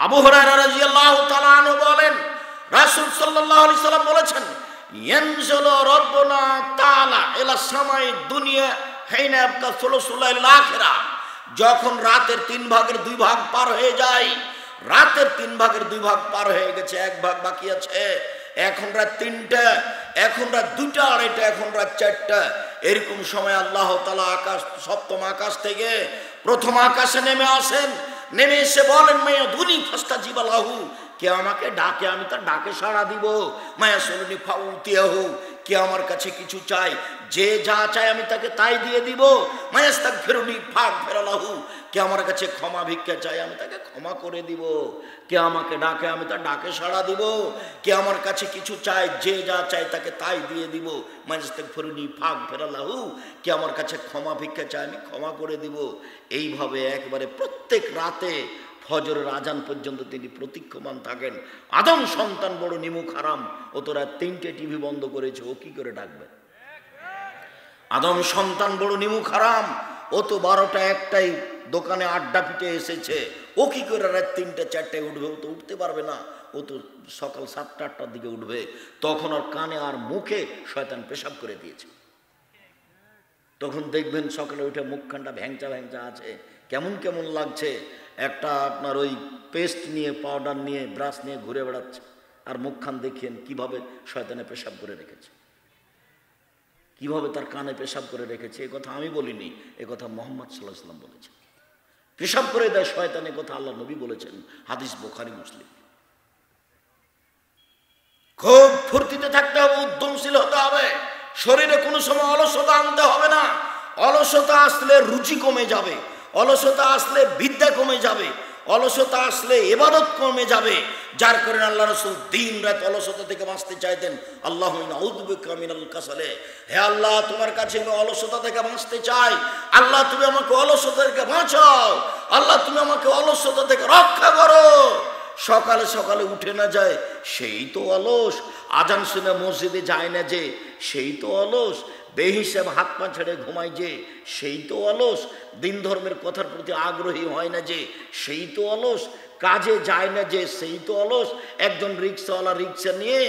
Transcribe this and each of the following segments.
আবু হুরায়রা রাদিয়াল্লাহু তাআলা আনহু বলেন, রাসূল সাল্লাল্লাহু আলাইহি সাল্লাম বলেছেন, ইয়ানজিলু রাব্বুনা তাআলা ইলা সামাই দুনিয়া হাইনা আবকা সুলুসুল আখিরা। যখন রাতের 3 ভাগের 2 ভাগ পার হয়ে যায়, রাতের 3 ভাগের 2 ভাগ পার হয়ে গেছে, 1 ভাগ বাকি আছে। এখন রাত 3টা, এখন রাত 2টা, আড়াইটা, এখন রাত 4টা। এরকম সময় আল্লাহ তাআলা আকাশ, সপ্তম আকাশ থেকে প্রথম আকাশে নেমে আসেন। নেমে এসে বলেন, মায়া ধুনি ফাস্তাজিবা লাহু, কে আমাকে ডাকে আমি তার ডাকে সাড়া দিব। মায়া সুলুনি ফাউতিয়াহু, কে আমার কাছে কিছু চাই, যে যা চায় আমি তাকে তাই দিয়ে দিব। মায়াস্তাগফিরুনি ফাগফিরলাহু, কে আমার কাছে ক্ষমা ভিক্ষা চাই আমি তাকে ক্ষমা করে দিব। কে আমাকে ডাকে আমি তার ডাকে সাড়া দিব। কে আমার কাছে কিছু চায়, যে যা চায় তাকে তাই দিয়ে দিব। মায়াস্তাগফিরুনি ফাগফিরলাহু, কে আমার কাছে ক্ষমা ভিক্ষা চায় আমি ক্ষমা করে দিব। এইভাবে একবারে প্রত্যেক রাতে ফজরের আজান পর্যন্ত তিনি প্রতীক্ষমান থাকেন। আদম সন্তান বড় নিমুখ হারাম, ও তোরা 3টে টিভি বন্ধ করেছে, ও কি করে ডাকবে? আদম সন্তান বড় নিমুখ হারাম, ও তো 12টা 1টাই দোকানে আড্ডা পিটে এসেছে, ও কি করে রাত 3টে 4টায় উঠবে? ও তো উঠতে পারবে না, ও তো সকাল 7টা 8টার দিকে উঠবে। তখন আর কানে আর মুখে শয়তান পেশাব করে দিয়েছে। তখন দেখবেন সকালে উঠে মুখখানটা ভ্যাংচা ভ্যাংচা আছে, কেমন কেমন লাগছে। একটা আপনার ওই পেস্ট নিয়ে, পাউডার নিয়ে, ব্রাশ নিয়ে ঘুরে বেড়াচ্ছে, আর মুখখান দেখিয়েন কিভাবে শয়তানে পেশাব করে রেখেছে, কিভাবে তার কানে পেশাব করে রেখেছে। এ কথা আমি বলিনি, এ কথা মুহাম্মদ সাল্লাল্লাহু আলাইহি ওয়াসাল্লাম বলেছেন। পেশাব করে দেয় শয়তান, এ কথা আল্লাহ নবী বলেছেন, হাদিস বুখারী মুসলিম। খুব ফুর্তিতে থাকতে হবে, উদ্যমশীল হতে হবে, শরীরে কোনো সময় অলসতা আনতে হবে না। অলসতা আসলে রুচি কমে যাবে, অলসতা আসলে বিদ্যা কমে যাবে, অলসতা আসলে ইবাদত কমে যাবে। যার কারণে আল্লাহ রাসূল দিন রাত অলসতা থেকে বাঁচতে চাইতেন। আল্লাহুম্মা আউযু বিকা মিনাল কাসালে, হে আল্লাহ তোমার কাছে আমি অলসতা থেকে বাঁচতে চাই। আল্লাহ তুমি আমাকে অলসতা থেকে বাঁচাও, আল্লাহ তুমি আমাকে অলসতা থেকে রক্ষা করো। সকালে সকালে উঠে না যায়, সেই তো অলস। আজান শুনে মসজিদে যায় না যে, সেই তো অলস। বেহিসাব হাত পা ছেড়ে ঘুমায় যে, সেই তো অলস। দিন ধর্মের কথার প্রতি আগ্রহী হয় না যে, সেই তো অলস। কাজে যায় না যে, সেই তো অলস। একজন রিক্সাওয়ালা রিক্সা নিয়ে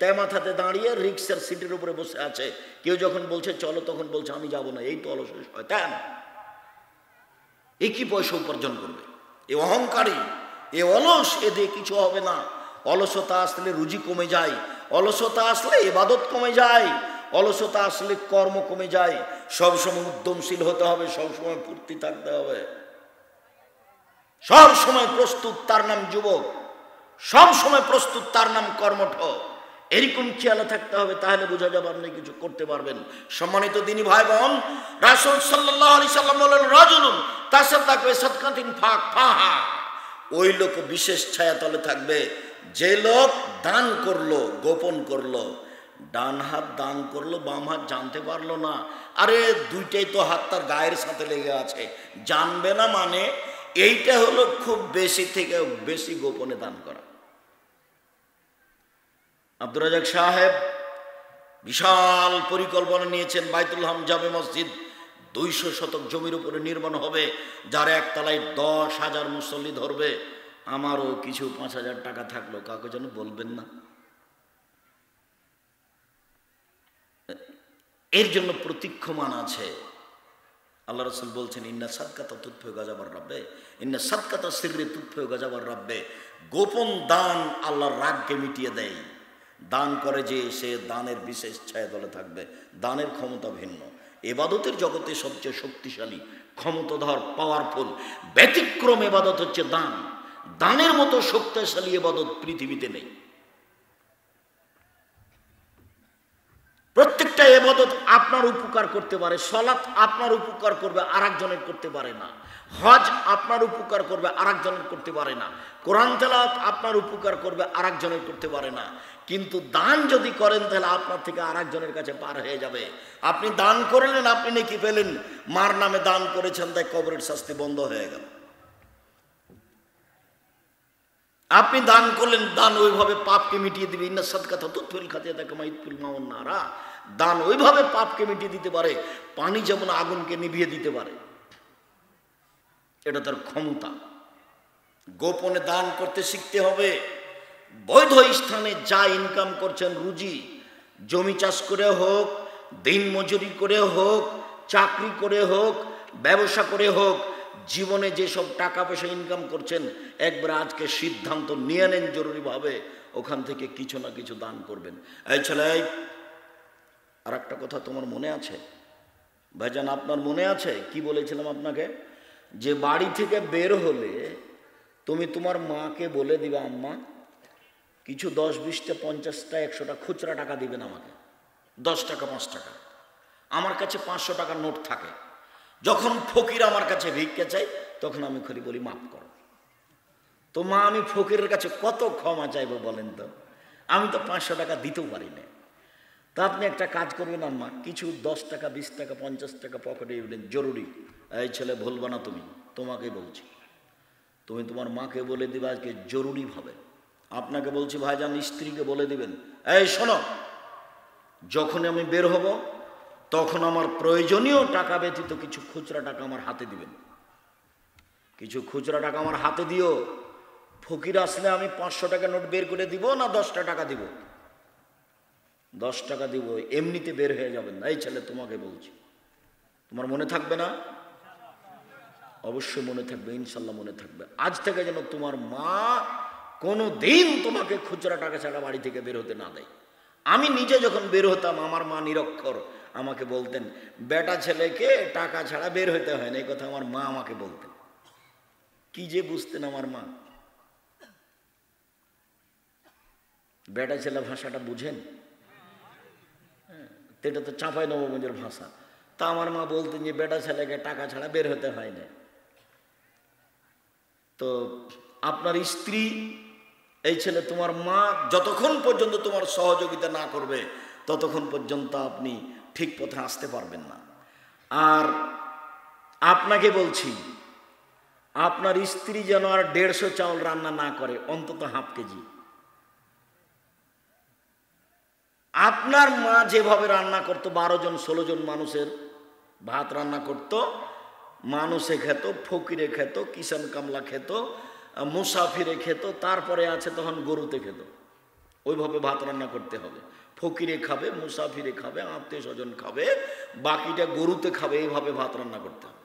তেমাথাতে দাঁড়িয়ে রিক্সার সিটের উপরে বসে আছে, কেউ যখন বলছে চলো তখন বলছে আমি যাব না। এই তো অলস শয়তান। এ কি পয়সা উপার্জন করবে? এ অহংকারী, এ অলস, এ দিয়ে কিছু হবে না। অলসতা আসলে রুজি কমে যায়, অলসতা আসলে ইবাদত কমে যায়, অলসতা আসলে কর্ম কমে যায়। সবসময় উদ্যমশীল হতে হবে, সবসময় ফুর্তি থাকতে হবে, সব সময় প্রস্তুত, তার নাম যুবক। সব সময় প্রস্তুত, তার নাম কর্মঠ। এরকম খেয়ালে থাকতে হবে, তাহলে বোঝা যাবে আপনি কিছু করতে পারবেন। সম্মানিত দিনী ভাই বোন, রাসূল সাল্লাল্লাহু আলাইহি সাল্লাম বলেন, রাজুলুন তাসাদ্দাকা বিসাদকাতিন ফাহা, ওই লোক বিশেষ ছায়াতলে থাকবে যে লোক দান করলো, গোপন করলো। ডান হাত দান করলো, বাম হাত জানতে পারলো না। আরে দুইটাই তো হাত তার গায়ের সাথে লেগে আছে, জানবে না মানে? এইটা হলো খুব বেশি থেকে বেশি গোপনে দান করা। আব্দুর রাজ্জাক সাহেব বিশাল পরিকল্পনা নিয়েছেন, বাইতুল হাম জামে মসজিদ 200 শতক জমির উপরে নির্মাণ হবে, যার একতলায় 10,000 মুসল্লি ধরবে। আমারও কিছু 5,000 টাকা থাকলো, কাউকে যেন বলবেন না। এর জন্য প্রতীক্ষমান আছে। আল্লাহ রাসূল বলছেন, ইন্না সাদকাতা তুতফিউ গাযাবার রাব্বে, ইন্না সাদকাতা সিররি তুতফিউ গাযাবার রাব্বে। গোপন দান আল্লাহর রাগকে মিটিয়ে দেয়। দান করে যে, সে দানের বিশেষ ছায়াতলে থাকবে। দানের ক্ষমতা ভিন্ন। ইবাদতের জগতে সবচেয়ে শক্তিশালী, ক্ষমতাধর, পাওয়ারফুল, ব্যতিক্রম ইবাদত হচ্ছে দান। দানের মতো শক্তিশালী ইবাদত পৃথিবীতে নেই। প্রত্যেকটা ইবাদত আপনার উপকার করতে পারে। সালাত আপনার উপকার করবে, আরেকজনের করতে পারে না। হজ আপনার উপকার করবে, আরেকজনের করতে পারে না। কোরআন তেলাওয়াত আপনার উপকার করবে, আরেকজনের করতে পারে না। কিন্তু দান যদি করেন তাহলে আপনার থেকে আরেকজনের কাছে পার হয়ে যাবে। আপনি দান করলেন, আপনি নেকি পেলেন। মার নামে দান করেছেন, তাই কবরের শাস্তি বন্ধ হয়ে গেল। আপনি দান করলেন, দান ওইভাবে পাপকে মিটিয়ে দিবে। ইন্না সাদকাতা তুতফিউল খাতিয়াতা কামা ইতফিউল মাউন নারা। দান ওইভাবে পাপকে মিটিয়ে দিতে পারে, পানি যেমন আগুনকে নিভিয়ে দিতে পারে। এটা তার ক্ষমতা। গোপনে দান করতে শিখতে হবে। বৈধ স্থানে যা ইনকাম করছেন রুজি, জমি চাষ করে হোক, দিন মজুরি করে হোক, চাকরি করে হোক, ব্যবসা করে হোক, জীবনে যেসব টাকা পয়সা ইনকাম করছেন একবার আজকে সিদ্ধান্ত নিয়ে নেন জরুরিভাবে ওখান থেকে কিছু না কিছু দান করবেন। এই ছেলে, আর একটা কথা তোমার মনে আছে ভাইজান? আপনার মনে আছে কি বলেছিলাম আপনাকে? যে বাড়ি থেকে বের হলে তুমি তোমার মাকে বলে দিবে, আম্মা কিছু 10, 20টা, 50টা, 100টা খুচরা টাকা দিবেন আমাকে, 10 টাকা 5 টাকা। আমার কাছে 500 টাকার নোট থাকে। যখন ফকির আমার কাছে ভিক্ষা চাই তখন আমি খালি বলি মাফ করো। তো মা, আমি ফকিরের কাছে কত ক্ষমা চাইবো বলেন তো? আমি তো 500 টাকা দিতেও পারি না। তা আপনি একটা কাজ করবেন আম্মা, কিছু 10 টাকা, 20 টাকা, 50 টাকা পকেটে ইউলেন, জরুরি। এই ছেলে, ভুলবা না, তুমি, তোমাকে বলছি, তুমি তোমার মাকে বলে দিবা আজকে জরুরিভাবে। আপনাকে বলছি ভাইজান, স্ত্রীকে বলে দিবেন, এই শোনো, যখন আমি বের হব তখন আমার প্রয়োজনীয় টাকা ব্যতীত কিছু খুচরা টাকা আমার হাতে দিবেন, কিছু খুচরা টাকা আমার হাতে দিও। ফকির আসলে আমি 500 টাকা নোট বের করে দিব না 10টা টাকা দিব? 10 টাকা দিব, এমনিতে বের হয়ে যাবেন না। এই ছেলে, তোমাকে বলছি, তোমার মনে থাকবে না? অবশ্যই মনে থাকবে, ইনশাল্লাহ মনে থাকবে। আজ থেকে যেন তোমার মা কোনো দিন তোমাকে খুচরা টাকা ছাড়া বাড়ি থেকে বের হতে না দেয়। আমি নিজে যখন বের হতাম আমার মা নিরক্ষর আমাকে বলতেন, বেটা ছেলেকে টাকা ছাড়া বের হতে হয় না, এই কথা আমার মা আমাকে বলতেন। কি যে বুঝতেন আমার মা। বেটা ছেলে ভাষাটা বুঝেন? এটা তো চাঁপাই নবগঞ্জের ভাষা। তা আমার মা বলতেন যে বেটা ছেলেকে টাকা ছাড়া বের হতে হয় না। তো আপনার স্ত্রী, এই ছেলে, তোমার মা যতক্ষণ পর্যন্ত তোমার সহযোগিতা না করবে ততক্ষণ পর্যন্ত আপনি ঠিক পথে আসতে পারবেন না। আর আপনাকে বলছি, আপনার স্ত্রী যেন আর 150 চাউল রান্না না করে, অন্তত ½ কেজি। আপনার মা যেভাবে রান্না করতো, 12 জন 16 জন মানুষের ভাত রান্না করত, মানুষে খেত, ফকিরে খেত, কিষান কামলা খেত, মুসাফিরে খেত, তারপরে আছে তখন গরুতে খেত। ওইভাবে ভাত রান্না করতে হবে। ফকিরে খাবে, মুসাফিরে খাবে, আত্মীয় স্বজন খাবে, বাকিটা গরুতে খাবে, এইভাবে ভাত রান্না করতে হবে।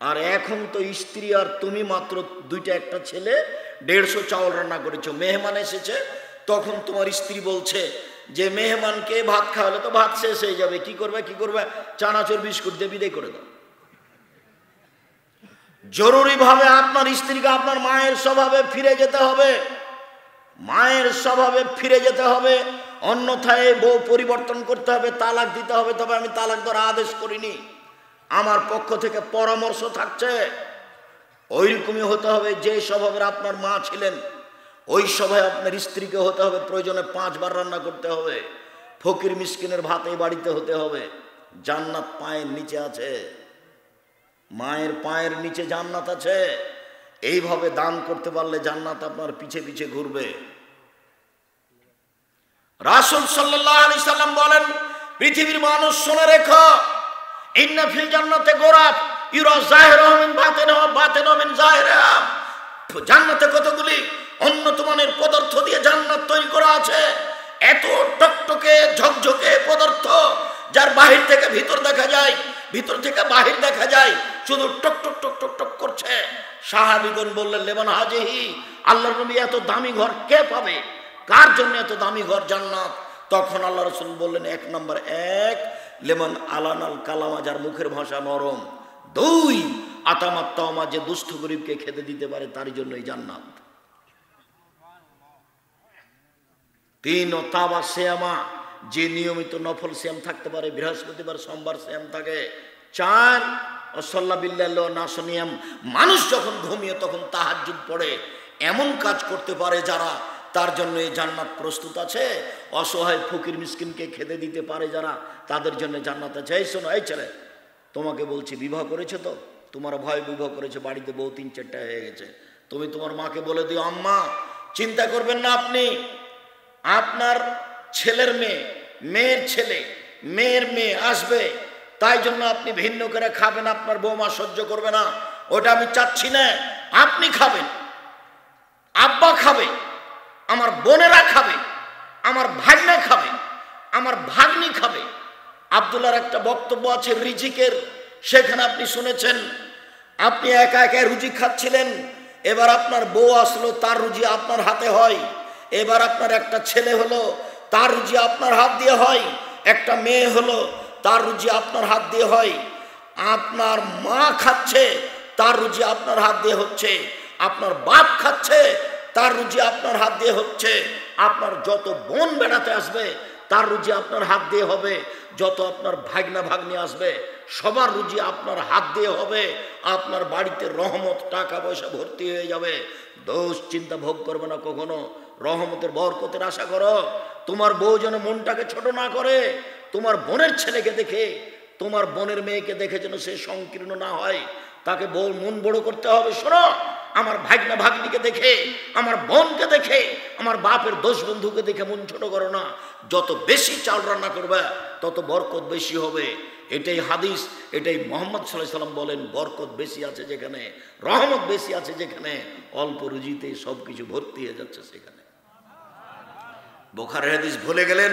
আর এখন তো স্ত্রী আর তুমি মাত্র 2টা, একটা ছেলে, 150 চাউল রান্না করেছো। মেহমান এসেছে, তখন তোমার স্ত্রী বলছে যে মেহমানকে ভাত খাওয়ালে তো ভাত শেষ হয়ে যাবে, কি করবে? চানাচুর বিস্কুট দিয়ে বিদায় করে দাও। জরুরিভাবে আপনার স্ত্রীকে আপনার মায়ের স্বভাবে ফিরে যেতে হবে, মায়ের স্বভাবে ফিরে যেতে হবে। অন্যথায় বউ পরিবর্তন করতে হবে, তালাক দিতে হবে। তবে আমি তালাক দেওয়ার আদেশ করিনি, আমার পক্ষ থেকে পরামর্শ থাকছে। ওইরকমই হতে হবে যে স্বভাবের আপনার মা ছিলেন, ওই স্বভাবে আপনার স্ত্রীকে হতে হবে। প্রয়োজনে 5 বার রান্না করতে হবে। ফকির মিসকিনের ভাত এই বাড়িতে হতে হবে। জান্নাত পায়ের নিচে আছে, মায়ের পায়ের নিচে জান্নাত আছে। এইভাবে দান করতে পারলে জান্নাত আপনার পিছে পিছে ঘুরবে। রাসূল সাল্লাল্লাহু আলাইহি সাল্লাম বলেন, পৃথিবীর মানুষ শুনে রেখো, ইন্না ফিল জান্নাতে গোরাফ ইউরা যাহিরুহু মিন বাতিনিহা বাতিনুহু মিন যাহিরিহা। জান্নাতে কতগুলি উন্নত মানের পদার্থ দিয়ে জান্নাত তৈরি করা আছে। এত টকটকে ঝকঝকে পদার্থ, যার বাহির থেকে ভিতর দেখা যায়, ভিতর থেকে বাহির দেখা যায়, শুধু টক টক টক টক টক করছে। সাহাবীগণ বললেন, লেমান হাজিহি, আল্লাহর নবী এত দামি ঘর কে পাবে? কার জন্য এত দামি ঘর জান্নাত? তখন আল্লাহ রাসূল বললেন, 1 নম্বর, লেমান আলানাল কালামা, যার মুখের ভাষা নরম। 2 আতামাত তাওমা, যে দুস্থ গরিবকে খেতে দিতে পারে, তার জন্যই জান্নাত। 3 তাবা সিয়ামা, যে নিয়মিত নফল সিয়াম থাকতে পারে, বৃহস্পতিবার সোমবার সিয়াম থাকে। 4 সাল্লা বিল্লাহ নাসনিয়াম, মানুষ যখন ঘুমিয়ে তখন তাহাজ্জুদ পড়ে, এমন কাজ করতে পারে যারা, তার জন্য এই জান্নাত প্রস্তুত আছে। অসহায় ফকির মিসকিনকে খেতে দিতে পারে যারা, তাদের জন্য জান্নাত আছে। এই শোনো, এই ছেলে, তোমাকে বলছি, বিবাহ করেছো তো? তোমার ভয় বিবাহ করেছে, বাড়িতে বউ 3-4টা হয়ে গেছে। তুমি তোমার মাকে বলে দিও, আম্মা চিন্তা করবেন না, আপনি আপনার ছেলের মেয়ে, মেয়ের ছেলে, মেয়ের মেয়ে আসবে, তাই জন্য আপনি ভিন্ন করে খাবেন, আপনার বৌমা সহ্য করবে না, ওটা আমি চাচ্ছি না, আপনি খাবেন। খাবে, আমার বোনেরা খাবে, আমার ভাগ্না খাবে, আমার ভাগ্নি খাবে। আব্দুল্লাহর একটা বক্তব্য আছে রিজিকের, সেখানে আপনি শুনেছেন, আপনি একা একা রুজি খাচ্ছিলেন, এবার আপনার বউ আসলো, তার রুজি আপনার হাতে হয়। এবার আপনার একটা ছেলে হলো, তার রুজি আপনার হাত দিয়ে হয়। একটা মেয়ে হলো, তার রুজি আপনার হাত দিয়ে হয়। আপনার মা খাচ্ছে, তার রুজি আপনার হাত দিয়ে হচ্ছে। আপনার বাপ খাচ্ছে, তার রুজি আপনার হাত দিয়ে হচ্ছে। আপনার যত বোন বেড়াতে আসবে, তার রুজি আপনার হাত দিয়ে হবে। যত আপনার ভাগনা ভাগ্নি আসবে, সবার রুজি আপনার হাত দিয়ে হবে। আপনার বাড়িতে রহমত, টাকা পয়সা ভর্তি হয়ে যাবে। দোষ চিন্তা ভোগ করবে না কখনো, রহমতের বরকতের আশা করো। তোমার বউ যেন মনটাকে ছোট না করে, তোমার বোনের ছেলেকে দেখে, তোমার বোনের মেয়েকে দেখে যেন সে সংকীর্ণ না হয়, তাকে বউ মন বড় করতে হবে। শোনো, আমার ভাগ্না ভাগ্নিকে দেখে, আমার বোনকে দেখে, আমার বাপের দোষ বন্ধুকে দেখে মন ছোট করো না। যত বেশি চাল রান্না করবে, তত বরকত বেশি হবে। এটাই হাদিস, এটাই মুহাম্মদ সাল্লাল্লাহু আলাইহি ওয়াসাল্লাম বলেন, বরকত বেশি আছে যেখানে, রহমত বেশি আছে যেখানে, অল্প রুজিতে সবকিছু ভর্তি হয়ে যাচ্ছে সেখানে। বুখারীর হাদিস ভুলে গেলেন?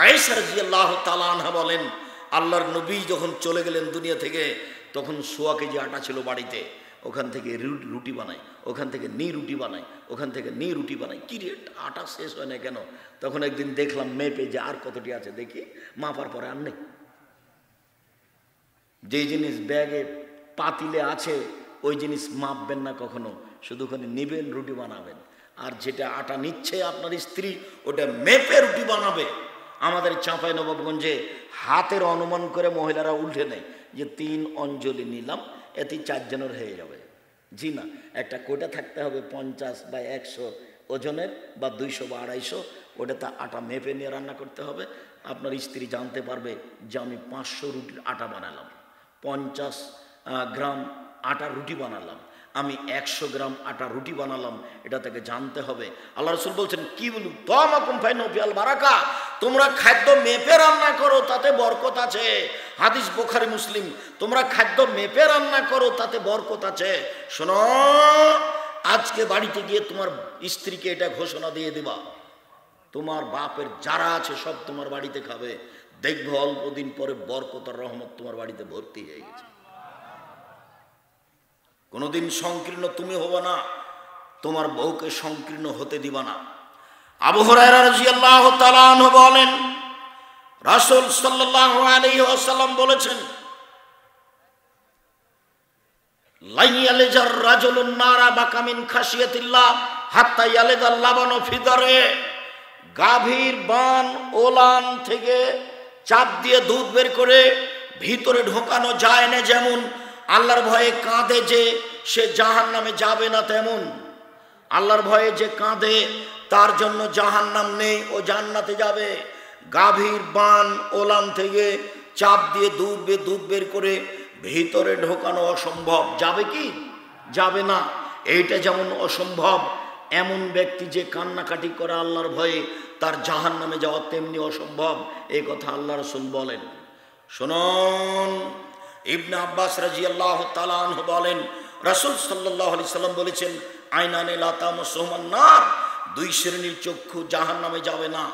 আয়েশা রাদিয়াল্লাহু তাআলা আনহা বলেন, আল্লাহর নবী যখন চলে গেলেন দুনিয়া থেকে, তখন 1.25 কেজি আটা ছিল বাড়িতে। ওখান থেকে রুটি বানাই, ওখান থেকে রুটি বানাই, ওখান থেকে রুটি বানাই। কি রে, আটা শেষ হয় না কেন? তখন একদিন দেখলাম মেপে যে আর কতটি আছে, দেখি মাপার পরে আর নেই। যে জিনিস ব্যাগে পাতিলে আছে, ওই জিনিস মাপবেন না কখনো, শুধু ওখানে নেবেন, রুটি বানাবেন। আর যেটা আটা নিচ্ছে আপনার স্ত্রী, ওটা মেপে রুটি বানাবে। আমাদের চাঁপাইনবাবগঞ্জে হাতের অনুমান করে মহিলারা উল্টে নেয় যে 3 অঞ্জলি নিলাম, এতে 4 জনের হয়ে যাবে। জি না, একটা কোটা থাকতে হবে 50 বা 100 ওজনের, বা 200 বা 250। ওটাতে আটা মেপে নিয়ে রান্না করতে হবে। আপনার স্ত্রী জানতে পারবে যে আমি 500 রুটির আটা বানালাম, 50 গ্রাম আটা রুটি বানালাম, আমি 100 গ্রাম আটা রুটি বানালাম। এটা তাকে জানতে হবে। আল্লাহ রাসূল বলছেন, কি বলুন, তামাকুম ফাইনু ফিল বারাকা, তোমরা খাদ্য মেপে রান্না করো, তাতে বরকত আছে। হাদিস বুখারী মুসলিম। তোমরা খাদ্য মেপে রান্না করো, তাতে বরকত আছে। শোনো, আজকে বাড়িতে গিয়ে তোমার স্ত্রীকে এটা ঘোষণা দিয়ে দিবা, তোমার বাপের যারা আছে সব তোমার বাড়িতে খাবে। দেখবো অল্প দিন পরে বরকত আর রহমত তোমার বাড়িতে ভর্তি হয়ে গেছে। কোনোদিন সংকীর্ণ তুমি হবে না, তোমার বউকে সংকীর্ণ হতে দিবা না। আবু হুরায়রা রাদিয়াল্লাহু তাআলা আনহু বলেন, রাসূল সাল্লাল্লাহু আলাইহি ওয়াসাল্লাম বলেছেন, লা ইয়ালিজার রাজুলুন নারা বাকা মিন খাশিয়াতিল্লাহ হাত্তা ইয়ালিদাল লাবানু ফি দারে। গাভীর বান ওলান থেকে চাপ দিয়ে দুধ বের করে ভিতরে ঢোকানো যায় না, যেমন আল্লাহর ভয়ে কাঁদে যে সে জাহান্নামে যাবে না, তেমন আল্লাহর ভয়ে যে কাঁদে তার জন্য জাহান্নাম নেই, ও জান্নাতে যাবে। গাভীর বান ওলান থেকে চাপ দিয়ে দুধ বের করে ভিতরে ঢোকানো অসম্ভব, যাবে কি? যাবে না। এইটা যেমন অসম্ভব, এমন ব্যক্তি যে কান্নাকাটি করে আল্লাহর ভয়ে, তার জাহান্নামে যাওয়া তেমনি অসম্ভব। এই কথা আল্লাহ রাসূল বলেন। শুনুন, ইবনে আব্বাস রাদিয়াল্লাহু তাআলা আনহু বলেন, রাসূল সাল্লাল্লাহু আলাইহি সাল্লাম বলেছেন, আইনানে লা তামাসসুহুমান নার, 2 শ্রেণীর চক্ষু জাহান্নামে যাবে না।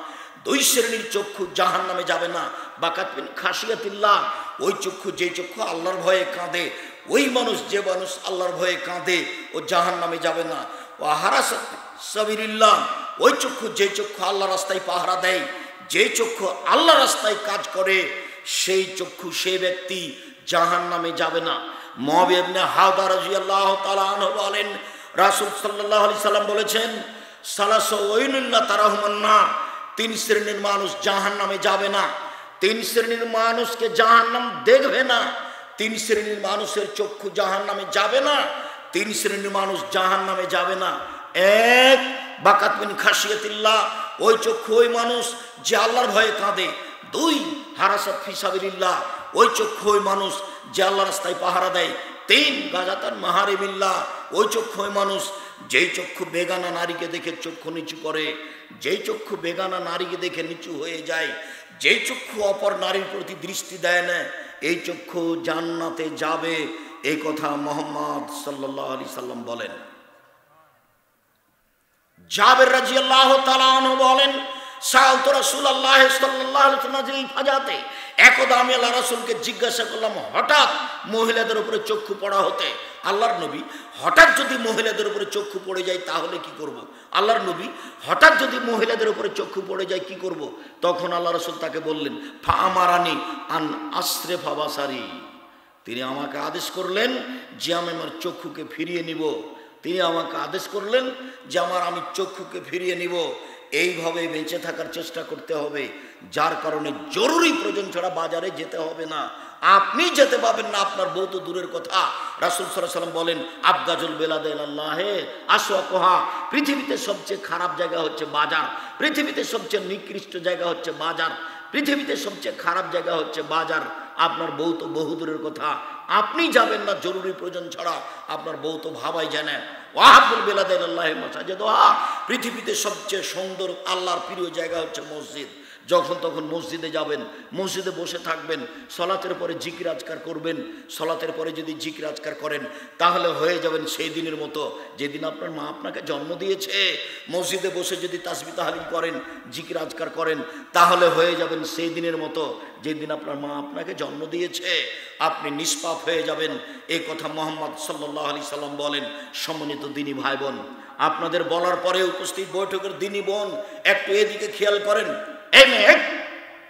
2 শ্রেণীর চক্ষু জাহান্নামে যাবে না। বাকাত মিন খাশিয়াতিল্লাহ, ওই চক্ষু, যে চক্ষু আল্লাহর ভয়ে কাঁদে, ওই মানুষ, যে মানুষ আল্লাহর ভয়ে কাঁদে, ও জাহান্নামে যাবে না। ওয়া হারাসাত সাবিলিল্লাহ, ওই চক্ষু, যে চক্ষু আল্লাহর রাস্তায় পাহারা দেয়, যে চক্ষু আল্লাহর রাস্তায় কাজ করে, সেই চক্ষু, সেই ব্যক্তি জাহান্নামে যাবে না। মুআবিয়া ইবনে হাওদা রাদিয়াল্লাহু তাআলা আনহু বলেন, রাসূল সাল্লাল্লাহু আলাইহি সাল্লাম বলেছেন, সালাসু ওয়াইনুল্লাহ তারাহুমান নার, 3 শ্রেণীর মানুষ জাহান্নামে যাবে না। 3 শ্রেণীর মানুষকে জাহান্নাম দেখবে না। 3 শ্রেণীর মানুষের চক্ষু জাহান্নামে যাবে না। 3 শ্রেণীর মানুষ জাহান্নামে যাবে না। 1, বাকাত মিন খাশিয়াতিল্লাহ, ওই চক্ষু, ওই মানুষ যে আল্লাহর ভয়ে কাঁদে। 2, হারাসাত ফি সাবিলিল্লাহ, ওই চক্ষু, ওই মানুষ যে আল্লাহর রাস্তায় পাহারা দেয়। 3, গাজাতান মাহারিমিল্লাহ, ওই চক্ষু, ওই মানুষ যেই চক্ষু বেগানা নারীকে দেখে চক্ষু নিচু করে, যেই চক্ষু বেগানা নারীকে দেখে নিচু হয়ে যায়, যেই চক্ষু অপর নারীর প্রতি দৃষ্টি দেয় না, এই চক্ষু জান্নাতে যাবে। এই কথা মুহাম্মদ সাল্লাল্লাহু আলাইহি সাল্লাম বলেন। জাবের রাদিয়াল্লাহু তাআলা আনহু বলেন, সাআলতু রাসূলুল্লাহ সাল্লাল্লাহু আলাইহি ওয়াসাল্লাম ফাজাতে, একদা আমি আল্লাহ রাসূলকে জিজ্ঞাসা করলাম হঠাৎ মহিলাদের উপরে চক্ষু পড়া হতে, আল্লাহর নবী হঠাৎ যদি মহিলাদের উপরে চক্ষু পড়ে যায় তাহলে কি করব? আল্লাহর নবী হঠাৎ যদি মহিলাদের উপরে চক্ষু পড়ে যায় কি করব? তখন আল্লাহ রাসূল তাকে বললেন, ফা আমারানি আন আসরিফা বাসারি, তিনি আমাকে আদেশ করলেন যে আমি আমার চক্ষুকে ফিরিয়ে নিব। তিনি আমাকে আদেশ করলেন যে আমি চক্ষুকে ফিরিয়ে নিব। এইভাবে বেঁচে থাকার চেষ্টা করতে হবে, যার কারণে জরুরি প্রয়োজন ছাড়া বাজারে যেতে হবে না। আপনি যেতে পাবেন না, আপনার বউ তো দূরের কথা। রাসূল সাল্লাল্লাহু আলাইহি ওয়াসাল্লাম বলেন, আবগাজুল বেলাদে ইলাল্লাহে আসওয়াকুহা, পৃথিবীতে সবচেয়ে খারাপ জায়গা হচ্ছে বাজার, পৃথিবীতে সবচেয়ে নিকৃষ্ট জায়গা হচ্ছে বাজার, পৃথিবীতে সবচেয়ে খারাপ জায়গা হচ্ছে বাজার। আপনার বউ তো বহুদূরের কথা, আপনি যাবেন না জরুরি প্রয়োজন ছাড়া, আপনার বউ তো ভাবাই জানে। ওয়াহাবুল বেলাদে ইলাল্লাহি মাসাজিদুহা, পৃথিবীতে সবচেয়ে সুন্দর আল্লাহর প্রিয় জায়গা হচ্ছে মসজিদ। যখন তখন মসজিদে যাবেন, মসজিদে বসে থাকবেন, সলাতের পরে জিকির আজকার করবেন। সলাতের পরে যদি জিকির আজকার করেন তাহলে হয়ে যাবেন সেই দিনের মতো যেদিন আপনার মা আপনাকে জন্ম দিয়েছে। মসজিদে বসে যদি তাসবিহ তাহলিল করেন, জিকির আজকার করেন, তাহলে হয়ে যাবেন সেই দিনের মতো যেদিন আপনার মা আপনাকে জন্ম দিয়েছে। আপনি নিষ্পাপ হয়ে যাবেন, এই কথা মুহাম্মদ সাল্লাল্লাহু আলাইহি সাল্লাম বলেন। সম্মানিত দিনী ভাই বোন, আপনাদের বলার পরে উপস্থিত বৈঠকের দিনী বোন একটু এদিকে খেয়াল করেন। এই মেয়ে